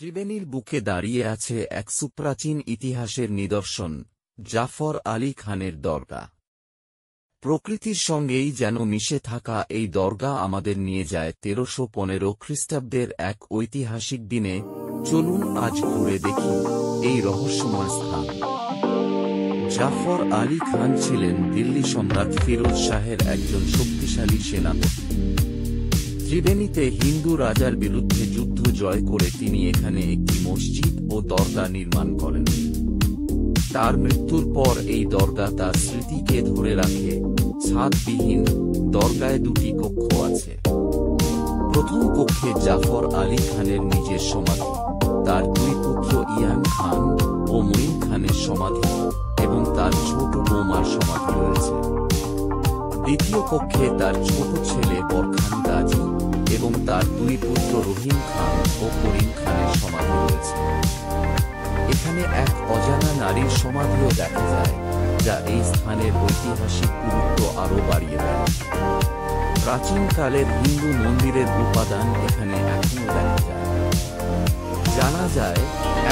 ত্রিবেণীর বুকে দাঁড়িয়ে আছে এক সুপ্রাচীন ইতিহাসের নিদর্শন, জাফর আলী খানের দরগা। প্রকৃতির সঙ্গেই যেন মিশে থাকা এই দরগা আমাদের নিয়ে যায় 1315 খ্রিস্টাব্দের এক ঐতিহাসিক দিনে। চলুন আজ ঘুরে দেখি এই রহস্যময় স্থান। জাফর আলী খান ছিলেন দিল্লি সম্রাট ফিরোজ শাহের একজন শক্তিশালী সেনাপতি। ত্রিবেণীতে হিন্দু রাজার বিরুদ্ধে যুদ্ধ জয় করে তিনি এখানে একটি মসজিদ ও দরগা নির্মাণ করেন। তার মৃত্যুর পর এই দরগা তার স্মৃতিকে ধরে রাখে। ছাদবিহীন দরগায় দুটি কক্ষ আছে। প্রথম কক্ষে জাফর আলী খানের নিজের সমাধি, তার দুই পুত্র ইয়াং খান ও মঈন খানের সমাধি এবং তার ছোট বৌমার সমাধি রয়েছে। দ্বিতীয় কক্ষে তার ছোট ছেলে বরখান গাজী এবং তার দুই পুত্র রহিম খান ও করিম খানের সমাধি রয়েছে। এখানে এক অজানা নারীর সমাধিও দেখা যায়, যা এই স্থানের ঐতিহাসিক গুরুত্ব আরও বাড়িয়ে দেয়। প্রাচীনকালের হিন্দু মন্দিরের উপাদান এখানে এখনও দেখা যায়। জানা যায়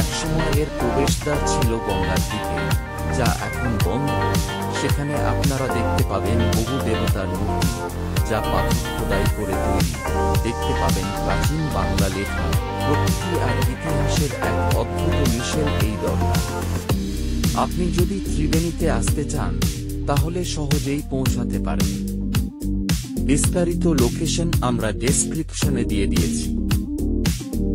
একসময় এর প্রবেশদ্বার ছিল গঙ্গার দিকে, যা এখন বন্ধ। সেখানে আপনারা দেখতে পাবেন বহু দেবতার মূর্তি, যা পাথর খোদাই করে তৈরি। দেখতে পাবেন প্রাচীন বাংলা লেখা, প্রকৃতি আর ইতিহাসের এক অদ্ভুত মিশেল এই দরগা। আপনি যদি ত্রিবেণীতে আসতে চান তাহলে সহজেই পৌঁছাতে পারেন। বিস্তারিত লোকেশন আমরা ডেসক্রিপশনে দিয়ে দিয়েছি।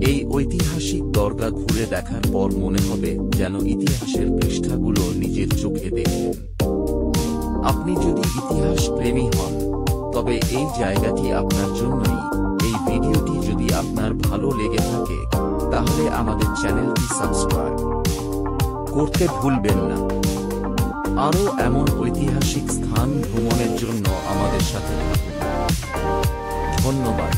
এই ঐতিহাসিক দরগা ঘুরে দেখার পর মনে হবে যেন ইতিহাসের পৃষ্ঠাগুলো নিজের চোখে দেখলেন। আপনি যদি ইতিহাস প্রেমী হন তবে এই জায়গাটি আপনার জন্যই। এই ভিডিওটি যদি আপনার ভালো লেগে থাকে তাহলে আমাদের চ্যানেলটি সাবস্ক্রাইব করতে ভুলবেন না। আরও এমন ঐতিহাসিক স্থান ভ্রমণের জন্য আমাদের সাথে থাকুন। ধন্যবাদ।